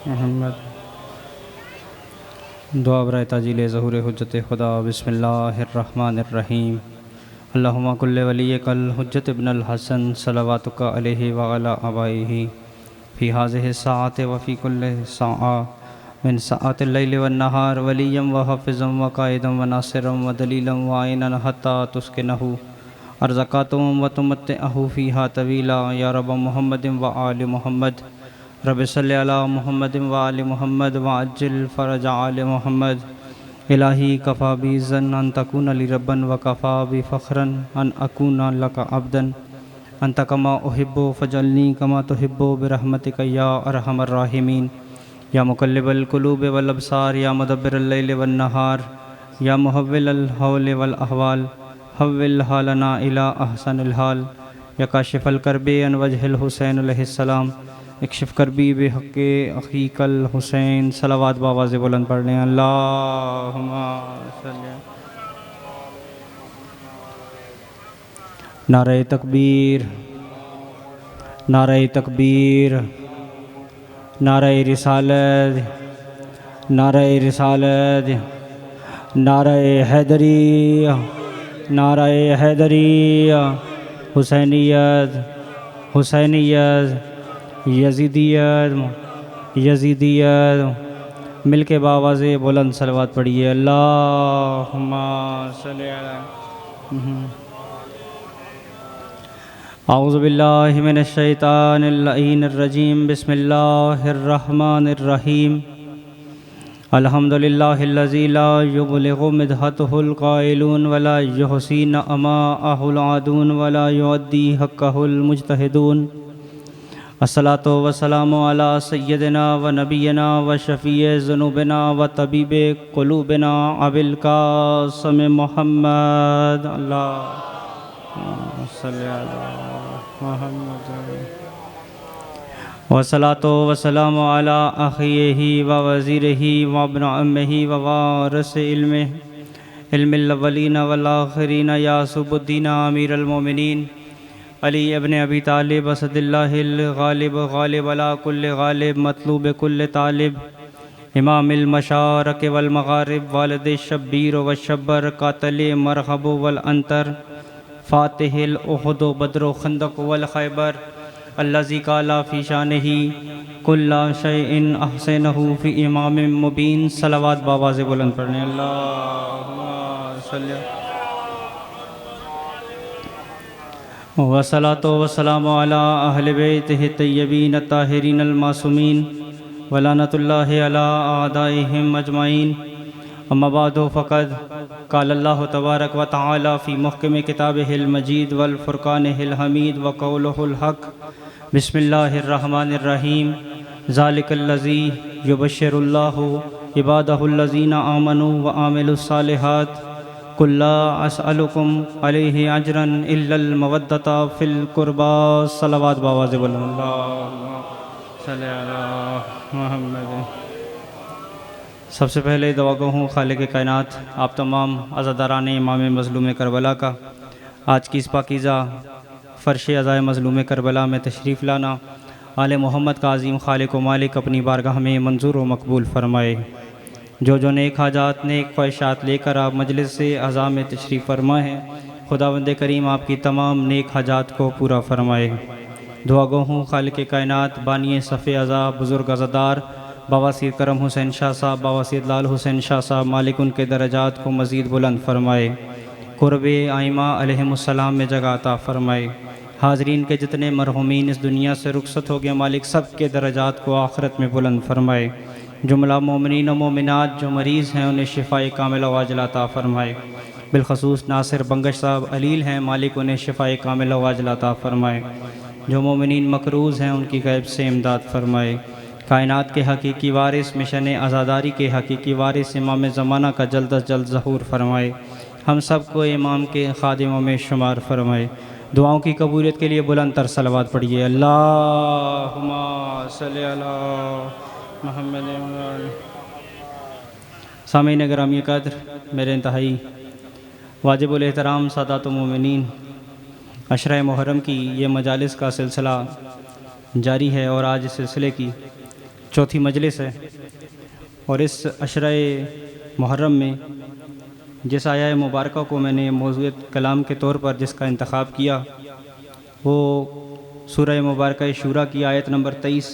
محمد۔ دعا برائے تاجیل ظہور حجت خدا۔ بسم اللہ الرحمن الرحیم۔ اللہم کل ولیک الحجت ابن الحسن صلواتک علیہ وعلی آبائہ فی ہذہ الساعۃ وفی کل ساعۃ من ساعات اللیل والنہار ولیا وحافظا وقائدا وناصرا ودلیلا وعینا حتی تسکنہ ارزقات وتمتعہ فیہا طویلا یا رب محمد وآل محمد۔ رب صلی علی محمد وآل محمد وعجل فرج آل محمد۔ الہی کفا بی ظن ان تکون لی ربا وکفا بی فخرا ان اکون لک عبدا انت کما احب فجعلنی کما تحب برحمتک یا ارحم الراحمین۔ یا مقلب القلوب والابصار یا مدبر اللیل والنہار یا محول الحول والاحوال حول حالنا الی احسن الحال۔ یا کاشف الکرب عن وجہ الحسین علیہ السلام اکشف کربی بحق اخیک الحسین۔ صلوات بآواز بلند پڑھ لیں۔ اللہم صلی۔ نعرہ تکبیر، نعرہ تکبیر، نعرہ رسالت، نعرہ رسالت، نعرہ حیدری، نعرہ حیدری، حسینیت، حسینیت، یزیدیت، یزیدیت۔ مل کے بآواز بلند صلوات پڑھیے۔ اللہم صلی علی۔ اعوذ باللہ من الشیطان اللعین الرجیم۔ بسم اللہ الرحمن الرحیم۔ الحمدللہ الذی لا یبلغ مدحتہ القائلون ولا یحصی نعماءہ العادون ولا یؤدی حقہ المجتہدون۔ الصلاۃ والسلام علی سیدنا و نبینا و شفیع ذنوبنا و طبیب قلوبنا ابی القاسم محمد۔ اللہم صلی علی محمد۔ والصلاۃ والسلام علی اخیہ و وزیرہ و ابن عمہ و وارث علمہ علم الاولین والآخرین یعصب الدین امیر المومنین علی ابن ابی طالب اسد اللہ الغالب غالب علی کل غالب مطلوب کل طالب امام المشارق والمغارب والد الشبیر والشبر قاتل مرحب والانتر فاتح الاحد بدر خندق والخیبر الذی قال فی شانہ کل شیء احسنہ فی امام مبین۔ صلوات بآواز بلند پڑھنے۔ اللہم صلی۔ والصلاۃ والسلام علی اہل بیتہ الطیبین الطاہرین المعصومین ولعنۃ اللہ علی اعدائہم اجمعین۔ اما بعد فقد قال اللہ تبارک و تعالی فی محکم کتابہ المجید والفرقانہ الحمید وقولہ الحق۔ بسم اللہ الرحمن الرحیم۔ ذالک الذی یبشر اللہ عبادہ الذین آمنوا وعملوا الصالحات قل لا اسألکم علیہ اجرا الا المودۃ فی القربى۔ صلوات بآواز بلند۔ اللہم صلی علی محمد۔ سب سے پہلے دعا گو ہوں خالق کائنات آپ تمام عزاداران امام مظلوم کربلا کا آج کی اس پاکیزہ فرش عزائے مظلوم کربلا میں تشریف لانا آل محمد کا عظیم خالق و مالک اپنی بارگاہ میں منظور و مقبول فرمائے۔ جو نیک حاجات نیک خواہشات لے کر آپ مجلس سے اعضاء میں تشریف فرما ہیں خداوند کریم آپ کی تمام نیک حاجات کو پورا فرمائے۔ دعا گو ہوں خالق کائنات بانی صف اعضاء بزرگ عزادار بابا سید کرم حسین شاہ صاحب بابا سید لال حسین شاہ صاحب مالک ان کے درجات کو مزید بلند فرمائے، قرب ائمہ علیہم السلام میں جگہ عطا فرمائے۔ حاضرین کے جتنے مرحومین اس دنیا سے رخصت ہو گئے مالک سب کے درجات کو آخرت میں بلند فرمائے۔ جملہ مومنین و مومنات جو مریض ہیں انہیں شفاء کاملہ و عاجلہ عطا فرمائے۔ بالخصوص ناصر بنگش صاحب علیل ہیں مالک انہیں شفاء کاملہ و عاجلہ عطا فرمائے۔ جو مومنین مقروض ہیں ان کی غیب سے امداد فرمائے۔ کائنات کے حقیقی وارث مشن عزاداری کے حقیقی وارث امام زمانہ کا جلد از جلد ظہور فرمائے۔ ہم سب کو امام کے خادموں میں شمار فرمائے۔ دعاؤں کی قبولیت کے لیے بلند تر صلوات پڑھیے۔ اللہم صلی علی محمد۔ سامعین گرامی قدر، میرے انتہائی واجب الاحترام سادات و مومنین، عشرہ محرم کی یہ مجالس کا سلسلہ جاری ہے اور آج اس سلسلے کی چوتھی مجلس ہے، اور اس عشرہ محرم میں جس آیہ مبارکہ کو میں نے موضوع کلام کے طور پر جس کا انتخاب کیا وہ سورہ مبارکہ شورا کی آیت نمبر 23،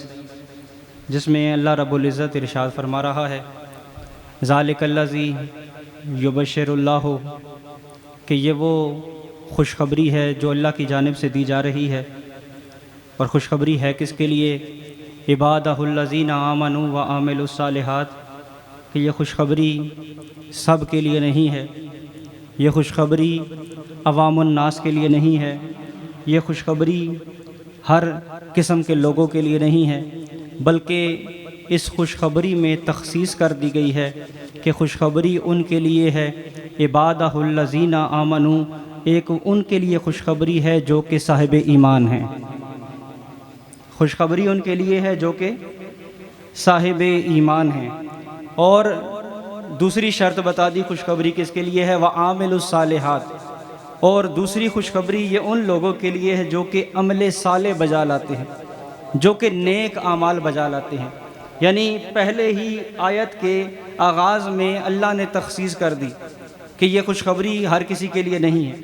جس میں اللہ رب العزت ارشاد فرما رہا ہے ذالک الذی یبشر اللہ، کہ یہ وہ خوشخبری ہے جو اللہ کی جانب سے دی جا رہی ہے، اور خوشخبری ہے کس کے لیے؟ عبادہ الذین آمنوا وعملوا الصالحات، کہ یہ خوشخبری سب کے لیے نہیں ہے، یہ خوشخبری عوام الناس کے لیے نہیں ہے، یہ خوشخبری ہر قسم کے لوگوں کے لیے نہیں ہے، بلکہ اس خوشخبری میں تخصیص کر دی گئی ہے کہ خوشخبری ان کے لیے ہے عبادہ الذین آمنوا، ایک ان کے لیے خوشخبری ہے جو کہ صاحب ایمان ہیں، خوشخبری ان کے لیے ہے جو کہ صاحب ایمان ہیں، اور دوسری شرط بتا دی خوشخبری کس کے لیے ہے وعاملوا الصالحات، اور دوسری خوشخبری یہ ان لوگوں کے لیے ہے جو کہ عمل صالح بجا لاتے ہیں، جو کہ نیک اعمال بجا لاتے ہیں۔ یعنی پہلے ہی آیت کے آغاز میں اللہ نے تخصیص کر دی کہ یہ خوشخبری ہر کسی کے لیے نہیں ہے،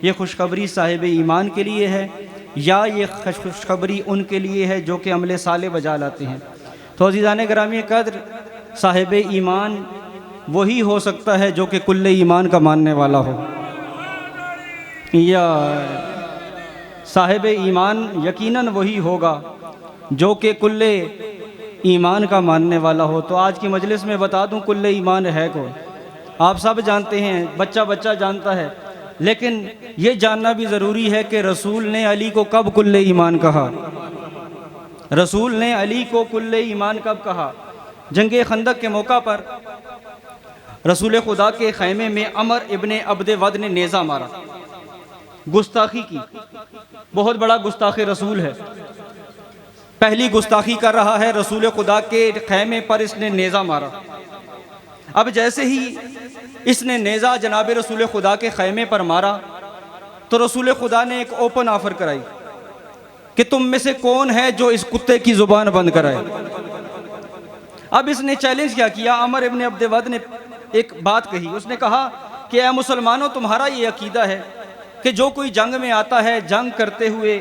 یہ خوشخبری صاحب ایمان کے لیے ہے، یا یہ خوشخبری ان کے لیے ہے جو کہ عمل صالح بجا لاتے ہیں۔ تو عزیزان گرامی قدر، صاحب ایمان وہی ہو سکتا ہے جو کہ کل ایمان کا ماننے والا ہو، یا صاحب ایمان یقیناً وہی ہوگا جو کہ کل ایمان کا ماننے والا ہو۔ تو آج کی مجلس میں بتا دوں کل ایمان ہے کون؟ آپ سب جانتے ہیں، بچہ بچہ جانتا ہے، لیکن یہ جاننا بھی ضروری ہے کہ رسول نے علی کو کب کل ایمان کہا؟ رسول نے علی کو کل ایمان کب کہا؟ جنگ خندق کے موقع پر رسول خدا کے خیمے میں عمر ابن عبد ود نے نیزہ مارا، گستاخی کی، بہت بڑا گستاخ رسول ہے، پہلی گستاخی کر رہا ہے، رسول خدا کے خیمے پر اس نے نیزہ مارا۔ اب جیسے ہی اس نے نیزہ جناب رسول خدا کے خیمے پر مارا تو رسول خدا نے ایک اوپن آفر کرائی کہ تم میں سے کون ہے جو اس کتے کی زبان بند کرائے؟ اب اس نے چیلنج کیا کیا، عمر ابن عبد ود نے ایک بات کہی، اس نے کہا کہ اے مسلمانوں، تمہارا یہ عقیدہ ہے کہ جو کوئی جنگ میں آتا ہے، جنگ کرتے ہوئے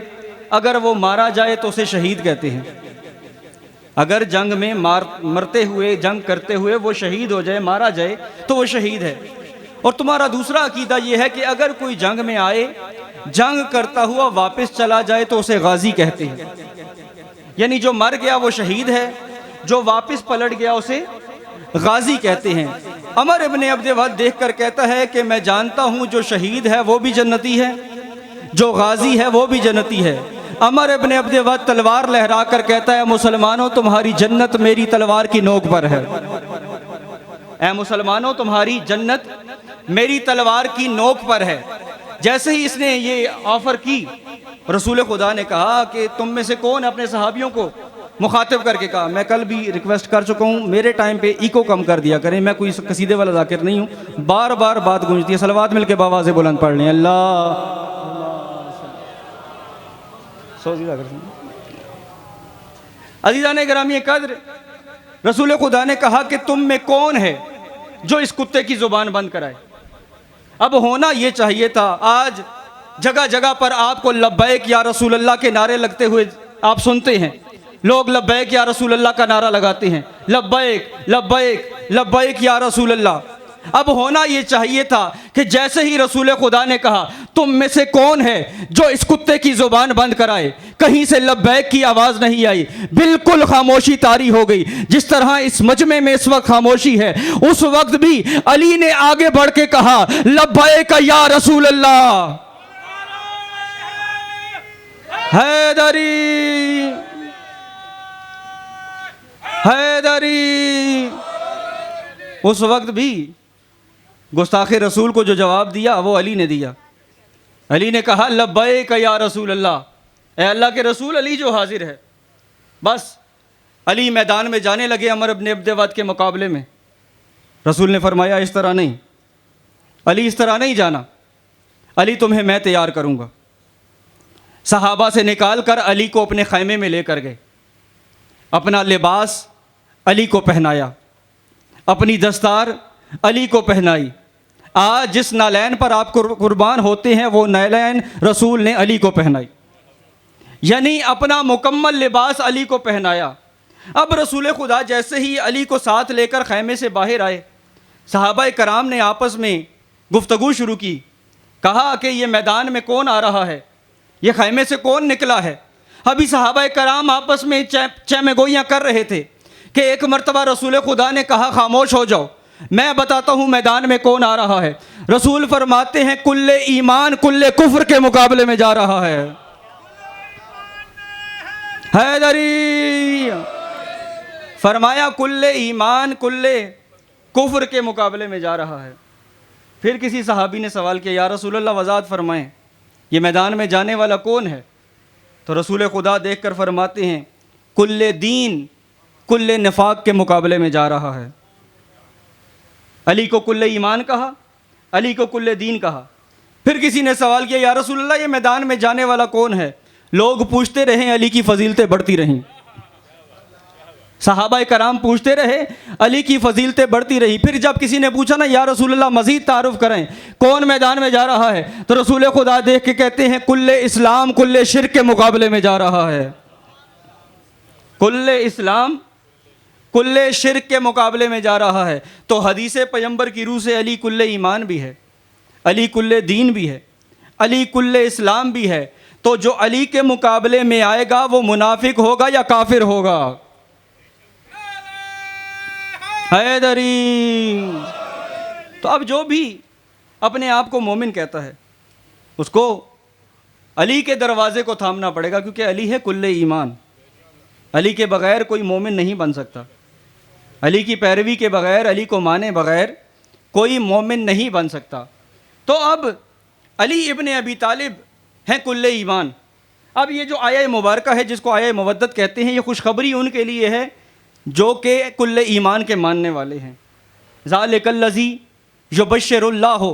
اگر وہ مارا جائے تو اسے شہید کہتے ہیں، اگر جنگ میں مرتے ہوئے، جنگ کرتے ہوئے وہ شہید ہو جائے، مارا جائے تو وہ شہید ہے۔ اور تمہارا دوسرا عقیدہ یہ ہے کہ اگر کوئی جنگ میں آئے، جنگ کرتا ہوا واپس چلا جائے تو اسے غازی کہتے ہیں، یعنی جو مر گیا وہ شہید ہے، جو واپس پلٹ گیا اسے غازی کہتے ہیں۔ عمر ابن عبد ود دیکھ کر کہتا ہے کہ میں جانتا ہوں جو شہید ہے وہ بھی جنتی ہے، جو غازی ہے وہ بھی جنتی ہے۔ عمر ابن عبد ود تلوار لہرا کر کہتا ہے مسلمانوں، تمہاری جنت میری تلوار کی نوک پر ہے، اے مسلمانوں تمہاری جنت میری تلوار کی نوک پر ہے۔ جیسے ہی اس نے یہ آفر کی، رسول خدا نے کہا کہ تم میں سے کون اپنے صحابیوں کو مخاطب کر کے کہا، میں کل بھی ریکویسٹ کر چکا ہوں، میرے ٹائم پہ ایکو کم کر دیا کریں، میں کوئی قصیدے والا ذاکر نہیں ہوں، بار بار بات گونجتی ہے، صلوات مل کے بآواز بلند پڑھ لیں، اللہ عزیزان گرامی قدر، رسول خدا نے کہا کہ تم میں کون ہے جو اس کتے کی زبان بند کرائے؟ اب ہونا یہ چاہیے تھا، آج جگہ جگہ پر آپ کو لبیک یا رسول اللہ کے نعرے لگتے ہوئے آپ سنتے ہیں، لوگ لبیک یا رسول اللہ کا نعرہ لگاتے ہیں، لبیک لبیک لبیک یا رسول اللہ۔ اب ہونا یہ چاہیے تھا کہ جیسے ہی رسول خدا نے کہا تم میں سے کون ہے جو اس کتے کی زبان بند کرائے، کہیں سے لبیک کی آواز نہیں آئی، بالکل خاموشی طاری ہو گئی۔ جس طرح اس مجمع میں اس وقت خاموشی ہے، اس وقت بھی علی نے آگے بڑھ کے کہا لبیک یا رسول اللہ، حیدری حیدری۔ اس وقت بھی گستاخ رسول کو جو جواب دیا وہ علی نے دیا۔ علی نے کہا لبیک یا رسول اللہ، اے اللہ کے رسول، علی جو حاضر ہے۔ بس علی میدان میں جانے لگے عمر ابن عبد ود کے مقابلے میں۔ رسول نے فرمایا اس طرح نہیں، علی اس طرح نہیں جانا، علی تمہیں میں تیار کروں گا۔ صحابہ سے نکال کر علی کو اپنے خیمے میں لے کر گئے، اپنا لباس علی کو پہنایا، اپنی دستار علی کو پہنائی۔ آج جس نالین پر آپ قربان ہوتے ہیں وہ نالین رسول نے علی کو پہنائی، یعنی اپنا مکمل لباس علی کو پہنایا۔ اب رسول خدا جیسے ہی علی کو ساتھ لے کر خیمے سے باہر آئے، صحابہ کرام نے آپس میں گفتگو شروع کی، کہا کہ یہ میدان میں کون آ رہا ہے، یہ خیمے سے کون نکلا ہے۔ ابھی صحابہ کرام آپس میں چہ گوئیاں کر رہے تھے کہ ایک مرتبہ رسول خدا نے کہا خاموش ہو جاؤ، میں بتاتا ہوں میدان میں کون آ رہا ہے۔ رسول فرماتے ہیں کل ایمان کل کفر کے مقابلے میں جا رہا ہے۔ حیدری فرمایا کل ایمان کل کفر کے مقابلے میں جا رہا ہے۔ پھر کسی صحابی نے سوال کیا یا رسول اللہ وضاحت فرمائیں، یہ میدان میں جانے والا کون ہے؟ تو رسول خدا دیکھ کر فرماتے ہیں کل دین کل نفاق کے مقابلے میں جا رہا ہے۔ علی کو کل ایمان کہا، علی کو کل دین کہا۔ پھر کسی نے سوال کیا یا رسول اللہ یہ میدان میں جانے والا کون ہے؟ لوگ پوچھتے رہیں، علی کی فضیلتیں بڑھتی رہیں، صحابہ کرام پوچھتے رہے، علی کی فضیلتیں بڑھتی رہی۔ پھر جب کسی نے پوچھا نا یا رسول اللہ مزید تعارف کریں کون میدان میں جا رہا ہے، تو رسول خدا دیکھ کے کہتے ہیں کل اسلام کل شرک کے مقابلے میں جا رہا ہے۔ کل اسلام کل شرک کے مقابلے میں جا رہا ہے۔ تو حدیث پیغمبر کی روح سے علی کل ایمان بھی ہے، علی کل دین بھی ہے، علی کل اسلام بھی ہے۔ تو جو علی کے مقابلے میں آئے گا وہ منافق ہوگا یا کافر ہوگا؟ حیدری۔ تو اب جو بھی اپنے آپ کو مومن کہتا ہے اس کو علی کے دروازے کو تھامنا پڑے گا، کیونکہ علی ہے کل ایمان۔ علی کے بغیر کوئی مومن نہیں بن سکتا، علی کی پیروی کے بغیر، علی کو مانے بغیر کوئی مومن نہیں بن سکتا۔ تو اب علی ابن ابی طالب ہیں کل ایمان۔ اب یہ جو آیہ مبارکہ ہے جس کو آیہ مودت کہتے ہیں، یہ خوشخبری ان کے لیے ہے جو کہ کل ایمان کے ماننے والے ہیں۔ ذالک الذی یبشر اللہ،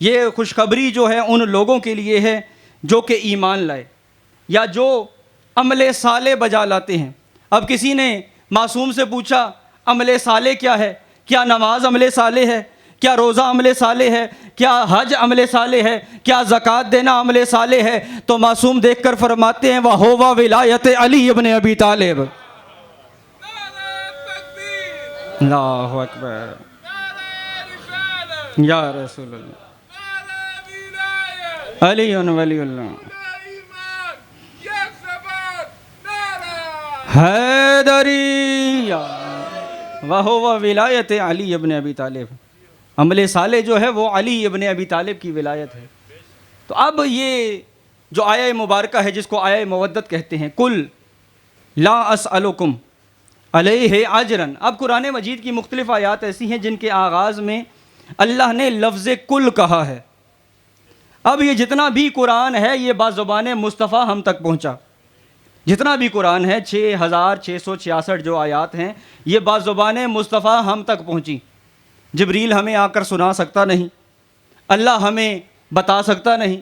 یہ خوشخبری جو ہے ان لوگوں کے لیے ہے جو کہ ایمان لائے یا جو عمل صالح بجا لاتے ہیں۔ اب کسی نے معصوم سے پوچھا عمل صالح کیا ہے؟ کیا نماز عمل صالح ہے؟ کیا روزہ عمل صالح ہے؟ کیا حج عمل صالح ہے؟ کیا زکوٰۃ دینا عمل صالح ہے؟ تو معصوم دیکھ کر فرماتے ہیں وَهُوَ وِلَایَةُ علی ابن ابی طالب۔ اللہ اکبر یا رسول اللہ، علی ولی اللہ، حیدری وَهُوَ وِلَایَةُ علی ابن ابی طالب۔ عمل صالح جو ہے وہ علی ابن ابی طالب کی ولایت ہے۔ تو اب یہ جو آیہ مبارکہ ہے جس کو آیہ مودت کہتے ہیں، کل لا اسألکم علیہ اجرن۔ اب قرآن مجید کی مختلف آیات ایسی ہیں جن کے آغاز میں اللہ نے لفظ کل کہا ہے۔ اب یہ جتنا بھی قرآن ہے یہ بازبان مصطفیٰ ہم تک پہنچا، جتنا بھی قرآن ہے 6666 جو آیات ہیں یہ بازبان مصطفیٰ ہم تک پہنچی۔ جبریل ہمیں آ کر سنا سکتا نہیں، اللہ ہمیں بتا سکتا نہیں،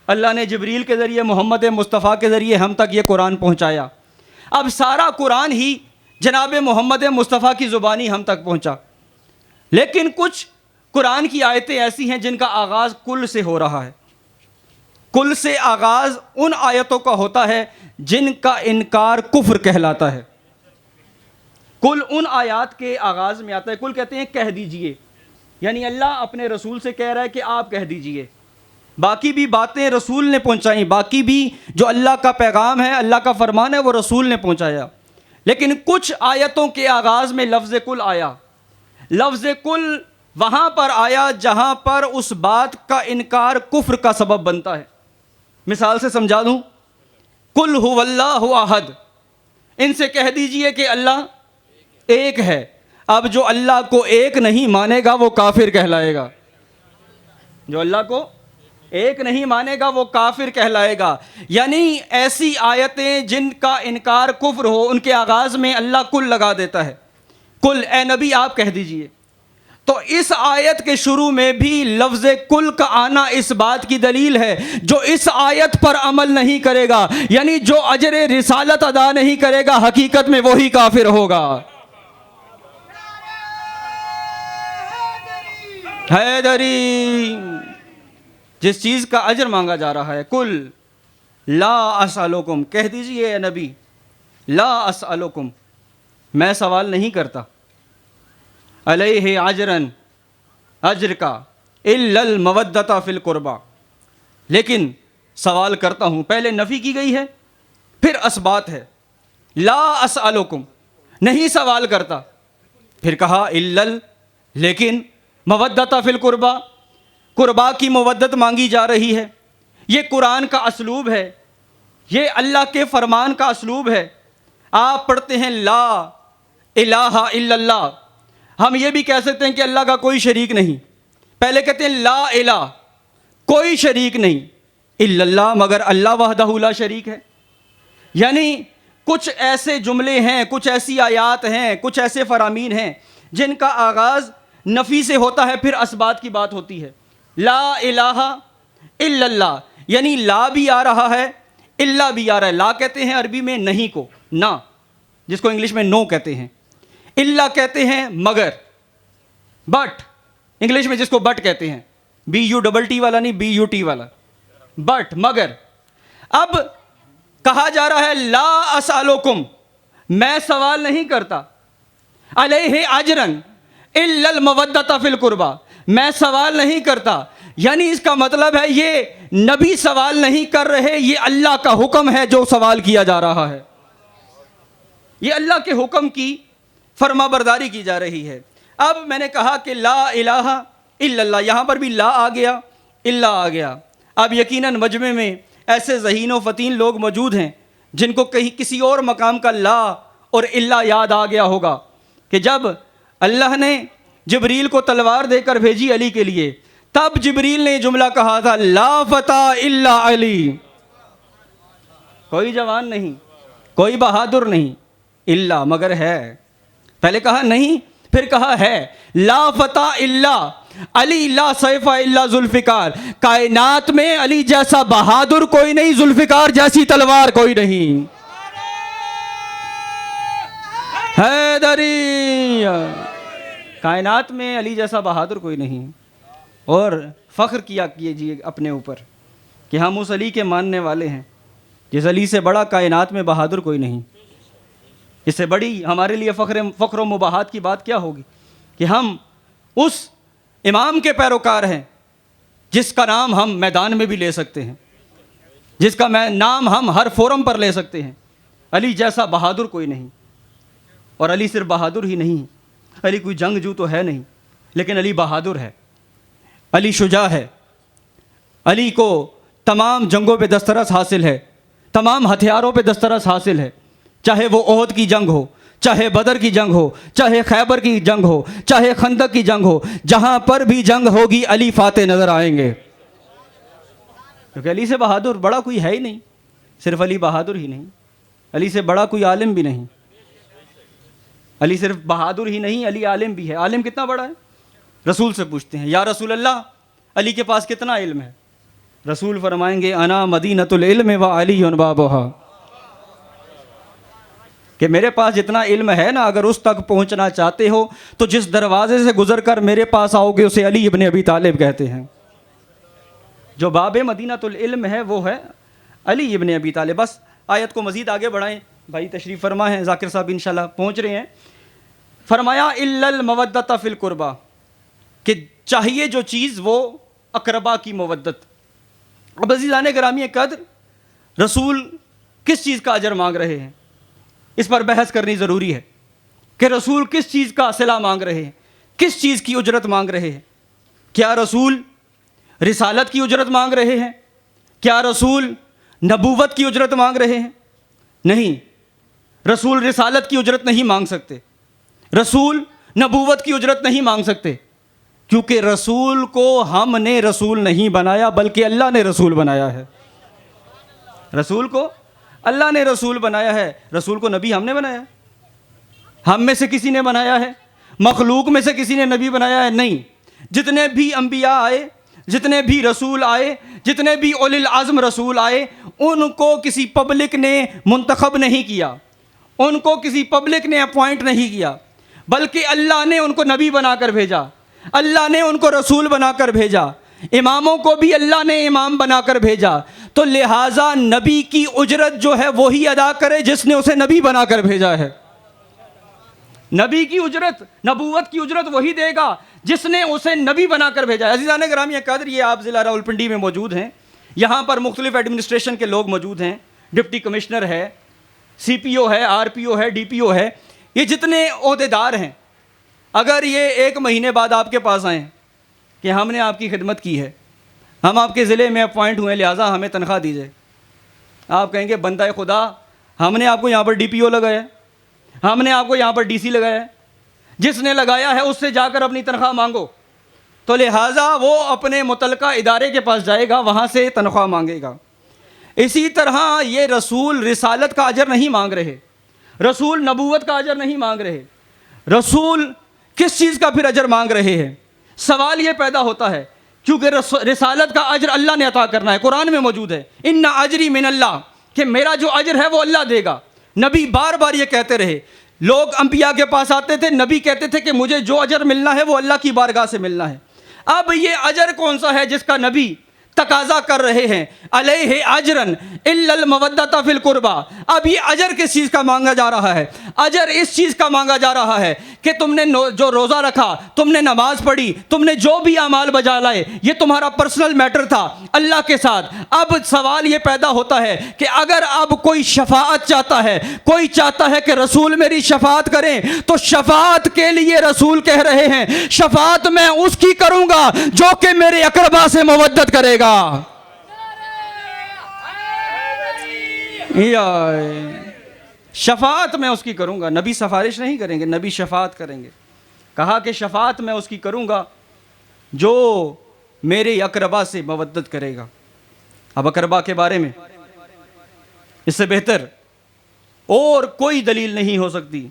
اللہ نے جبریل کے ذریعے محمد مصطفیٰ کے ذریعے ہم تک یہ قرآن پہنچایا۔ اب سارا قرآن ہی جناب محمد مصطفیٰ کی زبانی ہم تک پہنچا، لیکن کچھ قرآن کی آیتیں ایسی ہیں جن کا آغاز کل سے ہو رہا ہے۔ کل سے آغاز ان آیتوں کا ہوتا ہے جن کا انکار کفر کہلاتا ہے۔ کل ان آیات کے آغاز میں آتا ہے، کل کہتے ہیں کہہ دیجئے، یعنی اللہ اپنے رسول سے کہہ رہا ہے کہ آپ کہہ دیجئے۔ باقی بھی باتیں رسول نے پہنچائیں، باقی بھی جو اللہ کا پیغام ہے، اللہ کا فرمان ہے، وہ رسول نے پہنچایا۔ لیکن کچھ آیتوں کے آغاز میں لفظ کل آیا۔ لفظ کل وہاں پر آیا جہاں پر اس بات کا انکار کفر کا سبب بنتا ہے۔ مثال سے سمجھا دوں، قل هو اللہ احد، ان سے کہہ دیجئے کہ اللہ ایک ہے۔ اب جو اللہ کو ایک نہیں مانے گا وہ کافر کہلائے گا، جو اللہ کو ایک نہیں مانے گا وہ کافر کہلائے گا۔ یعنی ایسی آیتیں جن کا انکار کفر ہو ان کے آغاز میں اللہ کل لگا دیتا ہے، کل اے نبی آپ کہہ دیجئے۔ تو اس آیت کے شروع میں بھی لفظ کل کا آنا اس بات کی دلیل ہے جو اس آیت پر عمل نہیں کرے گا، یعنی جو اجر رسالت ادا نہیں کرے گا، حقیقت میں وہی کافر ہوگا۔ حیدری، جس چیز کا اجر مانگا جا رہا ہے، کل لا اسألکم، کہہ دیجئے اے نبی، لا اسألکم، میں سوال نہیں کرتا، علیہ اجرن، اجر کا، الا المودۃ فی القربى، لیکن سوال کرتا ہوں، پہلے نفی کی گئی ہے پھر اثبات ہے، لا اسألکم، نہیں سوال کرتا، پھر کہا الا لیکن مودۃ فی القربى، قربا کی مودت مانگی جا رہی ہے، یہ قرآن کا اسلوب ہے، یہ اللہ کے فرمان کا اسلوب ہے۔ آپ پڑھتے ہیں لا الہ الا اللہ، ہم یہ بھی کہہ سکتے ہیں کہ اللہ کا کوئی شریک نہیں، پہلے کہتے ہیں لا الہ، کوئی شریک نہیں، الا اللہ، مگر اللہ وحدہ لا شریک ہے۔ یعنی کچھ ایسے جملے ہیں، کچھ ایسی آیات ہیں، کچھ ایسے فرامین ہیں جن کا آغاز نفی سے ہوتا ہے، پھر اثبات کی بات ہوتی ہے۔ لا الہ الا اللہ، یعنی لا بھی آ رہا ہے، الا بھی آ رہا ہے۔ لا کہتے ہیں عربی میں نہیں کو، نہ، جس کو انگلش میں نو کہتے ہیں، الا کہتے ہیں مگر، بٹ، انگلش میں جس کو بٹ کہتے ہیں، بی یو ڈبل ٹی والا نہیں، بی یو ٹی والا، بٹ، مگر۔ اب کہا جا رہا ہے لا اسألکم، میں سوال نہیں کرتا، علیہ اجرن الا المودۃ فی القربى، میں سوال نہیں کرتا، یعنی اس کا مطلب ہے یہ نبی سوال نہیں کر رہے، یہ اللہ کا حکم ہے جو سوال کیا جا رہا ہے، یہ اللہ کے حکم کی فرما برداری کی جا رہی ہے۔ اب میں نے کہا کہ لا الہ الا اللہ، یہاں پر بھی لا آ گیا، الا آ گیا۔ اب یقیناً مجمع میں ایسے ذہین و فتین لوگ موجود ہیں جن کو کہیں کسی اور مقام کا لا اور الا یاد آ گیا ہوگا کہ جب اللہ نے جبریل کو تلوار دے کر بھیجی علی کے لیے، تب جبریل نے جملہ کہا تھا لا فتح الا علی، کوئی جوان نہیں، کوئی بہادر نہیں، الا مگر ہے، پہلے کہا نہیں، پھر کہا ہے، لا فتح الا علی، لا سیف الا ذوالفقار، کائنات میں علی جیسا بہادر کوئی نہیں، ذوالفقار جیسی تلوار کوئی نہیں، حیدری، کائنات میں علی جیسا بہادر کوئی نہیں۔ اور فخر کیا کیجیے اپنے اوپر کہ ہم اس علی کے ماننے والے ہیں جس علی سے بڑا کائنات میں بہادر کوئی نہیں۔ اس سے بڑی ہمارے لیے فخر و مباحات کی بات کیا ہوگی کہ ہم اس امام کے پیروکار ہیں جس کا نام ہم میدان میں بھی لے سکتے ہیں، جس کا نام ہم ہر فورم پر لے سکتے ہیں۔ علی جیسا بہادر کوئی نہیں، اور علی صرف بہادر ہی نہیں، علی کوئی جنگجو تو ہے نہیں، لیکن علی بہادر ہے، علی شجاع ہے، علی کو تمام جنگوں پہ دسترس حاصل ہے، تمام ہتھیاروں پہ دسترس حاصل ہے، چاہے وہ احد کی جنگ ہو، چاہے بدر کی جنگ ہو، چاہے خیبر کی جنگ ہو، چاہے خندق کی جنگ ہو، جہاں پر بھی جنگ ہوگی علی فاتح نظر آئیں گے، کیونکہ علی سے بہادر بڑا کوئی ہے ہی نہیں۔ صرف علی بہادر ہی نہیں، علی سے بڑا کوئی عالم بھی نہیں، علی صرف بہادر ہی نہیں، علی عالم بھی ہے۔ عالم کتنا بڑا ہے؟ رسول سے پوچھتے ہیں یا رسول اللہ علی کے پاس کتنا علم ہے؟ رسول فرمائیں گے انا مدینۃ العلم و علی بابھا، کہ میرے پاس جتنا علم ہے نا، اگر اس تک پہنچنا چاہتے ہو تو جس دروازے سے گزر کر میرے پاس آؤ گے اسے علی ابن ابی طالب کہتے ہیں۔ جو باب مدینۃ العلم ہے وہ ہے علی ابن ابی طالب۔ بس آیت کو مزید آگے بڑھائیں، بھائی تشریف فرما ہیں، ذاکر صاحب انشاءاللہ پہنچ رہے ہیں۔ فرمایا الا المودۃ فی القربى، کہ چاہیے جو چیز وہ اقربا کی مودت۔ اب عزیزان گرامی قدر، رسول کس چیز کا اجر مانگ رہے ہیں، اس پر بحث کرنی ضروری ہے کہ رسول کس چیز کا صلہ مانگ رہے ہیں، کس چیز کی اجرت مانگ رہے ہیں۔ کیا رسول رسالت کی اجرت مانگ رہے ہیں؟ کیا رسول نبوت کی اجرت مانگ رہے ہیں؟ نہیں، رسول رسالت کی اجرت نہیں مانگ سکتے، رسول نبوت کی اجرت نہیں مانگ سکتے، کیونکہ رسول کو ہم نے رسول نہیں بنایا بلکہ اللہ نے رسول بنایا ہے۔ رسول کو اللہ نے رسول بنایا ہے، رسول کو نبی ہم نے بنایا ہے؟ ہم میں سے کسی نے بنایا ہے؟ مخلوق میں سے کسی نے نبی بنایا ہے؟ نہیں۔ جتنے بھی انبیاء آئے، جتنے بھی رسول آئے، جتنے بھی اولی العزم رسول آئے، ان کو کسی پبلک نے منتخب نہیں کیا، ان کو کسی پبلک نے اپوائنٹ نہیں کیا، بلکہ اللہ نے ان کو نبی بنا کر بھیجا۔ اللہ نے ان کو رسول بنا کر بھیجا، اماموں کو بھی اللہ نے امام بنا کر بھیجا، تو لہٰذا نبی کی اجرت جو ہے وہی ادا کرے جس نے اسے نبی بنا کر بھیجا ہے۔ نبی کی اجرت، نبوت کی اجرت وہی دے گا جس نے اسے نبی بنا کر بھیجا ہے۔ عزیزان گرامی قدر، یہ آپ ضلع راولپنڈی میں موجود ہیں، یہاں پر مختلف ایڈمنسٹریشن کے لوگ موجود ہیں، ڈپٹی کمشنر ہے، سی پی او ہے، آر پی او ہے، ڈی پی او ہے، یہ جتنے عہدیدار ہیں، اگر یہ 1 مہینے بعد آپ کے پاس آئیں کہ ہم نے آپ کی خدمت کی ہے، ہم آپ کے ضلع میں اپوائنٹ ہوئے، لہٰذا ہمیں تنخواہ دیجیے، آپ کہیں گے بندہ خدا، ہم نے آپ کو یہاں پر ڈی پی او لگایا ہے، ہم نے آپ کو یہاں پر ڈی سی لگایا ہے، جس نے لگایا ہے اس سے جا کر اپنی تنخواہ مانگو۔ تو لہٰذا وہ اپنے متعلقہ ادارے کے پاس جائے گا، وہاں سے تنخواہ مانگے گا۔ اسی طرح یہ رسول رسالت کا اجر نہیں مانگ رہے، رسول نبوت کا اجر نہیں مانگ رہے، رسول کس چیز کا پھر اجر مانگ رہے ہیں؟ سوال یہ پیدا ہوتا ہے کیونکہ رسالت کا اجر اللہ نے عطا کرنا ہے، قرآن میں موجود ہے ان اجری من اللہ، کہ میرا جو اجر ہے وہ اللہ دے گا۔ نبی بار بار یہ کہتے رہے، لوگ انبیاء کے پاس آتے تھے، نبی کہتے تھے کہ مجھے جو اجر ملنا ہے وہ اللہ کی بارگاہ سے ملنا ہے۔ اب یہ اجر کون سا ہے جس کا نبی تقاضا کر رہے ہیں؟ علیہ اجرن الا المودۃ فی القربى۔ اب یہ اجر کس چیز کا مانگا جا رہا ہے؟ اجر اس چیز کا مانگا جا رہا ہے کہ تم نے جو روزہ رکھا، تم نے نماز پڑھی، تم نے جو بھی اعمال بجا لائے، یہ تمہارا پرسنل میٹر تھا اللہ کے ساتھ۔ اب سوال یہ پیدا ہوتا ہے کہ اگر اب کوئی شفاعت چاہتا ہے، کوئی چاہتا ہے کہ رسول میری شفاعت کریں، تو شفاعت کے لیے رسول کہہ رہے ہیں شفاعت میں اس کی کروں گا جو کہ میرے اقربا سے مودت کرے گا۔ شفاعت میں اس کی کروں گا، نبی سفارش نہیں کریں گے، نبی شفاعت کریں گے۔ کہا کہ شفاعت میں اس کی کروں گا جو میرے اقربا سے مودت کرے گا۔ اب اقربا کے بارے میں اس سے بہتر اور کوئی دلیل نہیں ہو سکتی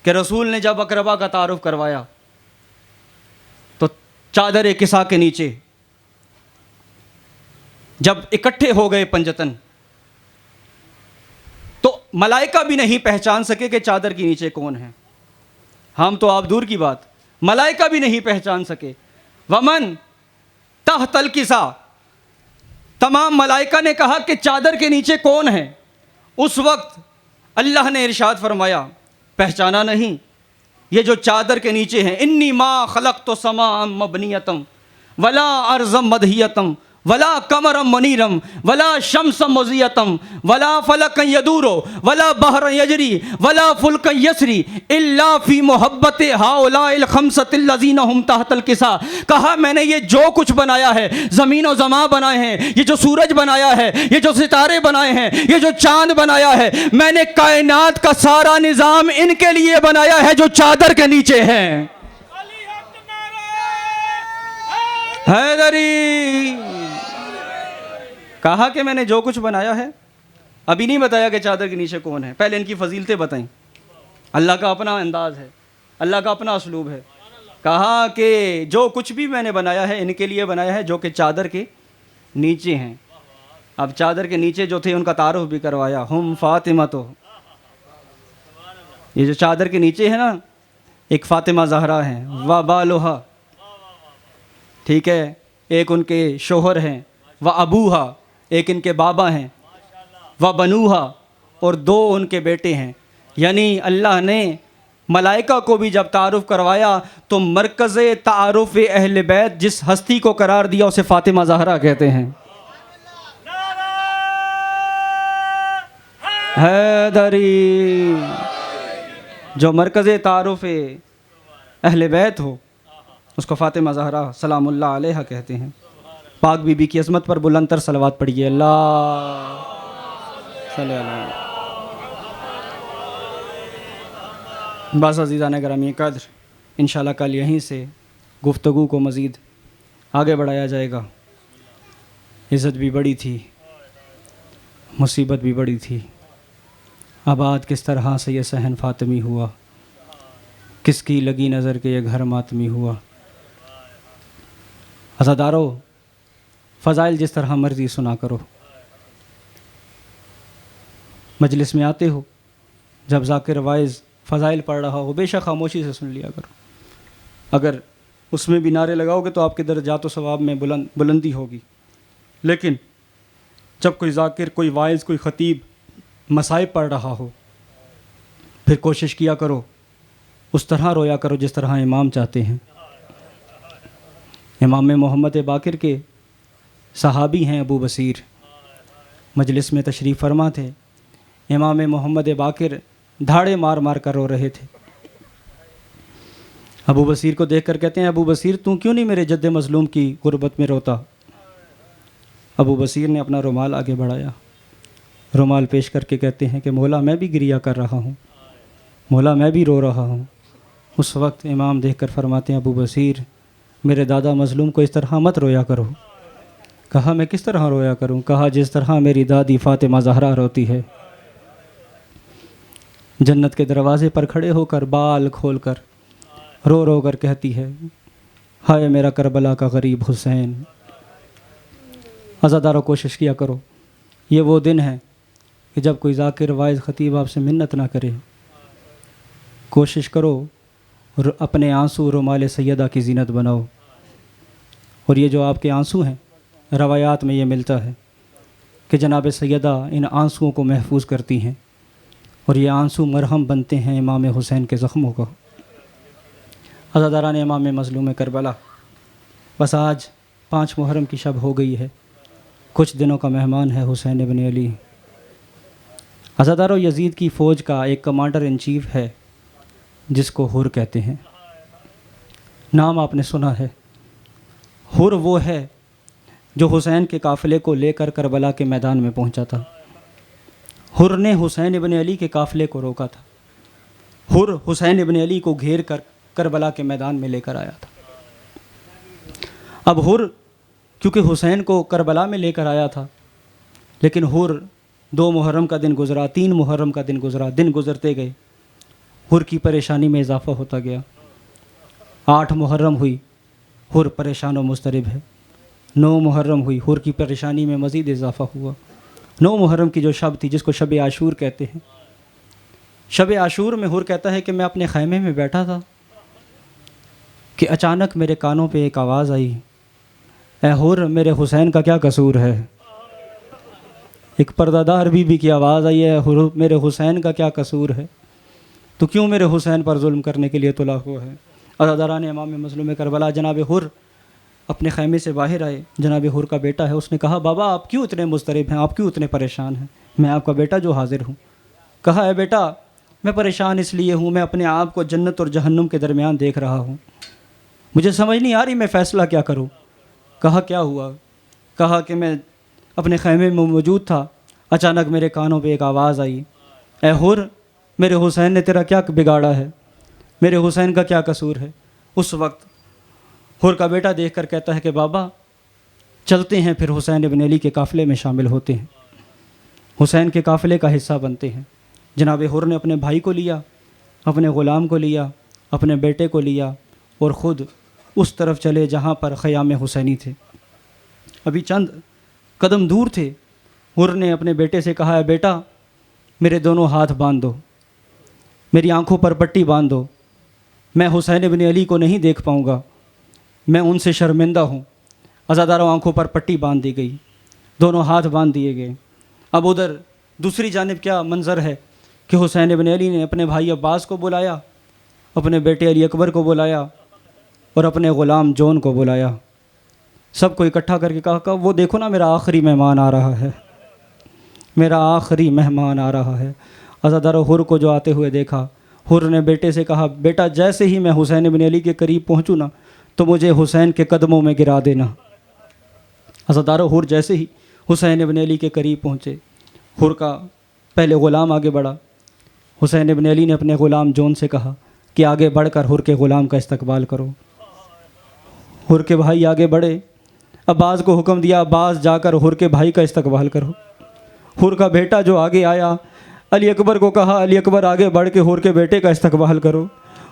کہ رسول نے جب اقربا کا تعارف کروایا تو چادر کسا کے نیچے جب اکٹھے ہو گئے پنجتن، تو ملائکہ بھی نہیں پہچان سکے کہ چادر کے نیچے کون ہے۔ ہم تو آپ دور کی بات، ملائکہ بھی نہیں پہچان سکے۔ ومن تحت الکسا، تمام ملائکہ نے کہا کہ چادر کے نیچے کون ہے؟ اس وقت اللہ نے ارشاد فرمایا پہچانا نہیں، یہ جو چادر کے نیچے ہیں، انی ما خلقت سماء مبنیتم ولا ارضا مدحیتم ولا قمرم منیرم ولا شمس مضیتم ولا فلک یدور ولا بحر یجری ولا فلک یسری الا فی محبت ہؤلاء الخمسۃ الذین هم تحت الکسا۔ کہا میں نے یہ جو کچھ بنایا ہے، زمین و زماں بنائے ہیں، یہ جو سورج بنایا ہے، یہ جو ستارے بنائے ہیں، یہ جو چاند بنایا ہے، میں نے کائنات کا سارا نظام ان کے لیے بنایا ہے جو چادر کے نیچے ہیں۔ حیدری کہا کہ میں نے جو کچھ بنایا ہے، ابھی نہیں بتایا کہ چادر کے نیچے کون ہے، پہلے ان کی فضیلتیں بتائیں۔ اللہ کا اپنا انداز ہے، اللہ کا اپنا اسلوب ہے۔ کہا کہ جو کچھ بھی میں نے بنایا ہے ان کے لیے بنایا ہے جو کہ چادر کے نیچے ہیں۔ اب چادر کے نیچے جو تھے ان کا تعارف بھی کروایا، ہم فاطمہ، تو یہ جو چادر کے نیچے ہے نا، ایک فاطمہ زہرا ہیں، و بالوہا، ٹھیک ہے، ایک ان کے شوہر ہیں، و ابوہا، ایک ان کے بابا ہیں، و بنوہا، اور 2 ان کے بیٹے ہیں۔ یعنی اللہ نے ملائکہ کو بھی جب تعارف کروایا تو مرکز تعارف اہل بیت جس ہستی کو قرار دیا اسے فاطمہ زہرا کہتے ہیں۔ حیدری، جو مرکز تعارف اہل بیت ہو اس کو فاطمہ زہرا سلام اللہ علیہ کہتے ہیں۔ پاک بی بی کی عظمت پر بلند تر صلوات پڑھیے، اللہ صلی اللہ علیہ وسلم۔ بس عزیزان گرامی قدر، انشاءاللہ کل یہیں سے گفتگو کو مزید آگے بڑھایا جائے گا۔ عزت بھی بڑی تھی، مصیبت بھی بڑی تھی، آباد کس طرح سے یہ صحن فاطمی ہوا، کس کی لگی نظر کے یہ گھر ماتمی ہوا۔ عزادارو، فضائل جس طرح مرضی سنا کرو، مجلس میں آتے ہو، جب ذاکر وائز فضائل پڑھ رہا ہو بے شک خاموشی سے سن لیا کرو۔ اگر اس میں بھی نعرے لگاؤ گے تو آپ کے درجات و ثواب میں بلندی ہوگی. لیکن جب کوئی ذاکر، کوئی واعظ، کوئی خطیب مصائب پڑھ رہا ہو، پھر کوشش کیا کرو اس طرح رویا کرو جس طرح امام چاہتے ہیں. امام محمد باقر کے صحابی ہیں ابو بصیر، مجلس میں تشریف فرما تھے. امام محمد باقر دھاڑے مار مار کر رو رہے تھے. ابو بصیر کو دیکھ کر کہتے ہیں ابو بصیر تو کیوں نہیں میرے جد مظلوم کی غربت میں روتا؟ ابو بصیر نے اپنا رومال آگے بڑھایا، رومال پیش کر کے کہتے ہیں کہ مولا میں بھی گریہ کر رہا ہوں، مولا میں بھی رو رہا ہوں. اس وقت امام دیکھ کر فرماتے ہیں ابو بصیر میرے دادا مظلوم کو اس طرح مت رویا کرو. کہا میں کس طرح رویا کروں؟ کہا جس طرح میری دادی فاطمہ زہرا روتی ہے، جنت کے دروازے پر کھڑے ہو کر بال کھول کر رو رو کر کہتی ہے ہائے میرا کربلا کا غریب حسین. عزادارو کوشش کیا کرو، یہ وہ دن ہے کہ جب کوئی ذاکر واعظ خطیب آپ سے منت نہ کرے. کوشش کرو اپنے آنسو رومال سیدہ کی زینت بناؤ. اور یہ جو آپ کے آنسو ہیں، روایات میں یہ ملتا ہے کہ جناب سیدہ ان آنسوؤں کو محفوظ کرتی ہیں اور یہ آنسو مرہم بنتے ہیں امام حسین کے زخموں کو. عزاداران امام مظلوم کربلا، بس آج 5 محرم کی شب ہو گئی ہے، کچھ دنوں کا مہمان ہے حسین ابن علی. عزادارو یزید کی فوج کا ایک کمانڈر ان چیف ہے جس کو حر کہتے ہیں. نام آپ نے سنا ہے. حر وہ ہے جو حسین کے قافلے کو لے کر کربلا کے میدان میں پہنچا تھا. حر نے حسین ابن علی کے قافلے کو روکا تھا. حر حسین ابن علی کو گھیر کر کربلا کے میدان میں لے کر آیا تھا. اب حر کیونکہ حسین کو کربلا میں لے کر آیا تھا، لیکن حر 2 محرم کا دن گزرا، 3 محرم کا دن گزرا، دن گزرتے گئے، حر کی پریشانی میں اضافہ ہوتا گیا. 8 محرم ہوئی، حر پریشان و مضطرب ہے. 9 محرم ہوئی، حر کی پریشانی میں مزید اضافہ ہوا. 9 محرم کی جو شب تھی جس کو شب عاشور کہتے ہیں، شب عاشور میں حر کہتا ہے کہ میں اپنے خیمے میں بیٹھا تھا کہ اچانک میرے کانوں پہ ایک آواز آئی، اے حر میرے حسین کا کیا قصور ہے؟ ایک پردہ دار بی بی کی آواز آئی ہے، حر میرے حسین کا کیا قصور ہے؟ تو کیوں میرے حسین پر ظلم کرنے کے لیے تلا ہوا ہے؟ عزاداران امام مظلوم کربلا، جناب حر اپنے خیمے سے باہر آئے. جناب حر کا بیٹا ہے، اس نے کہا بابا آپ کیوں اتنے مضطرب ہیں، آپ کیوں اتنے پریشان ہیں؟ میں آپ کا بیٹا جو حاضر ہوں. کہا اے بیٹا میں پریشان اس لیے ہوں، میں اپنے آپ کو جنت اور جہنم کے درمیان دیکھ رہا ہوں، مجھے سمجھ نہیں آ رہی میں فیصلہ کیا کروں. کہا کیا ہوا؟ کہا کہ میں اپنے خیمے میں موجود تھا، اچانک میرے کانوں پہ ایک آواز آئی، اے حر میرے حسین نے تیرا کیا بگاڑا ہے، میرے حسین کا کیا قصور ہے؟ اس وقت حر کا بیٹا دیکھ کر کہتا ہے کہ بابا چلتے ہیں، پھر حسین ابن علی کے قافلے میں شامل ہوتے ہیں، حسین کے قافلے کا حصہ بنتے ہیں. جناب حر نے اپنے بھائی کو لیا، اپنے غلام کو لیا، اپنے بیٹے کو لیا اور خود اس طرف چلے جہاں پر خیام حسینی تھے. ابھی چند قدم دور تھے. حر نے اپنے بیٹے سے کہا ہے بیٹا میرے دونوں ہاتھ باندھ دو، میری آنکھوں پر پٹی باندھ دو، میں حسین ابن علی کو نہیں دیکھ پاؤں گا، میں ان سے شرمندہ ہوں. عزاداروں آنکھوں پر پٹی باندھ دی گئی، دونوں ہاتھ باندھ دیے گئے. اب ادھر دوسری جانب کیا منظر ہے کہ حسین ابن علی نے اپنے بھائی عباس کو بلایا، اپنے بیٹے علی اکبر کو بلایا اور اپنے غلام جون کو بلایا. سب کو اکٹھا کر کے کہا وہ دیکھو نا میرا آخری مہمان آ رہا ہے، میرا آخری مہمان آ رہا ہے. عزادارو حر کو جو آتے ہوئے دیکھا، حر نے بیٹے سے کہا بیٹا جیسے ہی میں حسین ابن علی کے قریب پہنچوں نا تو مجھے حسین کے قدموں میں گرا دینا. عزادارو حر جیسے ہی حسین ابن علی کے قریب پہنچے، حر کا پہلے غلام آگے بڑھا. حسین ابن علی نے اپنے غلام جون سے کہا کہ آگے بڑھ کر حر کے غلام کا استقبال کرو. حر کے بھائی آگے بڑھے، عباس کو حکم دیا عباس جا کر حر کے بھائی کا استقبال کرو. حر کا بیٹا جو آگے آیا، علی اکبر کو کہا علی اکبر آگے بڑھ کے حر کے بیٹے کا استقبال کرو.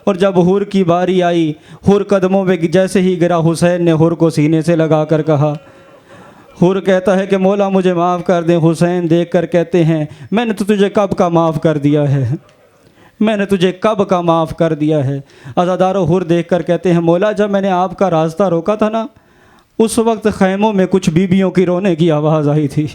اور جب حر کی باری آئی، حر قدموں پہ جیسے ہی گرا، حسین نے حر کو سینے سے لگا کر کہا. حر کہتا ہے کہ مولا مجھے معاف کر دیں. حسین دیکھ کر کہتے ہیں میں نے تو تجھے کب کا معاف کر دیا ہے، میں نے تجھے کب کا معاف کر دیا ہے۔ عزادارو حر دیکھ کر کہتے ہیں مولا جب میں نے آپ کا راستہ روکا تھا نا، اس وقت خیموں میں کچھ بیویوں کی رونے کی آواز آئی تھی۔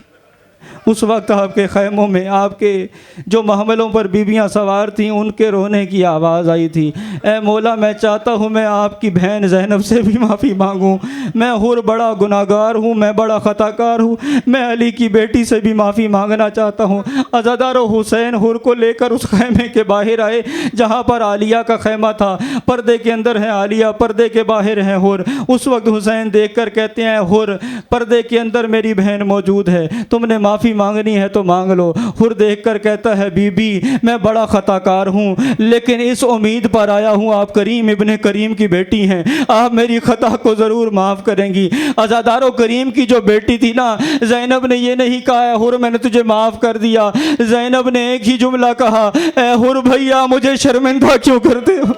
اس وقت آپ کے خیموں میں آپ کے جو محملوں پر بیویاں سوار تھیں ان کے رونے کی آواز آئی تھی۔ اے مولا میں چاہتا ہوں میں آپ کی بہن زینب سے بھی معافی مانگوں، میں حر بڑا گناہگار ہوں، میں بڑا خطا کار ہوں، میں علی کی بیٹی سے بھی معافی مانگنا چاہتا ہوں۔ عزادارو حسین حر کو لے کر اس خیمے کے باہر آئے جہاں پر عالیہ کا خیمہ تھا، پردے کے اندر ہے عالیہ، پردے کے باہر ہے حر۔ اس وقت حسین دیکھ کر کہتے ہیں حر پردے کے اندر میری بہن موجود ہے، تم نے معافی مانگنی ہے تو مانگ لو۔ حر دیکھ کر کہتا ہے بی بی میں بڑا خطا کار ہوں، لیکن اس امید پر آیا ہوں آپ کریم ابن کریم کی بیٹی ہیں، آپ میری خطا کو ضرور معاف کریں گی۔ عزادارو کریم کی جو بیٹی تھی نا زینب نے یہ نہیں کہا ہے حر میں نے تجھے معاف کر دیا، زینب نے ایک ہی جملہ کہا اے حر بھیا مجھے شرمندہ کیوں کرتے ہو،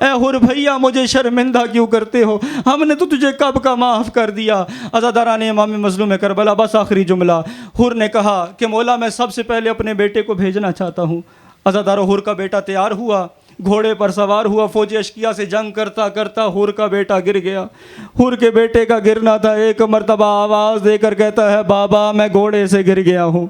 اے حر بھیا مجھے شرمندہ کیوں کرتے ہو، ہم نے تو تجھے کب کا معاف کر دیا۔ عزاداران امام مظلوم کربلا بس آخری جملہ، حر نے کہا کہ مولا میں سب سے پہلے اپنے بیٹے کو بھیجنا چاہتا ہوں۔ عزادارو حر کا بیٹا تیار ہوا، گھوڑے پر سوار ہوا، فوج اشکیا سے جنگ کرتا کرتا حر کا بیٹا گر گیا۔ حر کے بیٹے کا گرنا تھا، ایک مرتبہ آواز دے کر کہتا ہے بابا میں گھوڑے سے گر گیا ہوں،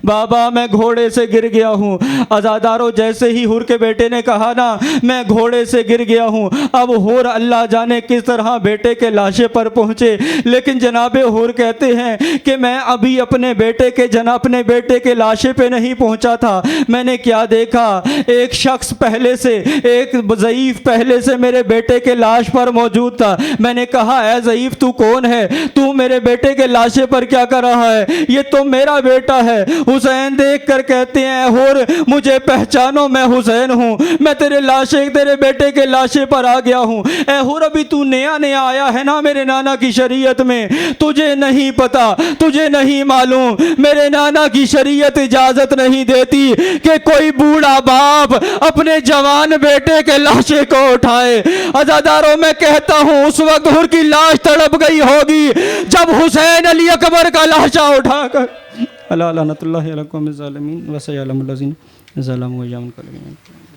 بابا میں گھوڑے سے گر گیا ہوں۔ عزادارو جیسے ہی حر کے بیٹے نے کہا نا میں گھوڑے سے گر گیا ہوں، اب حر اللہ جانے کس طرح بیٹے کے لاشے پر پہنچے، لیکن جناب حر کہتے ہیں کہ میں ابھی اپنے بیٹے کے لاشے پہ نہیں پہنچا تھا، میں نے کیا دیکھا ایک شخص پہلے سے، ایک ضعیف پہلے سے میرے بیٹے کے لاش پر موجود تھا۔ میں نے کہا اے ضعیف تو کون ہے، تو میرے بیٹے کے لاشے پر کیا کر رہا ہے، یہ تو میرا بیٹا ہے۔ حسین دیکھ کر کہتے ہیں حر مجھے پہچانو میں حسین ہوں، میں تیرے بیٹے کے لاشے پر آ گیا ہوں۔ اے حر ابھی تو نیا آیا ہے نا میرے نانا کی شریعت میں، تجھے نہیں پتا، تجھے نہیں معلوم، میرے نانا کی شریعت اجازت نہیں دیتی کہ کوئی بوڑھا باپ اپنے جوان بیٹے کے لاشے کو اٹھائے۔ عزاداروں میں کہتا ہوں اس وقت حر کی لاش تڑپ گئی ہوگی جب حسین علی اکبر کا لاشا اٹھا کر اللہ لعنت اللہ علی القوم الظالمین وسیعلم الذین ظلموا یوم القیامۃ۔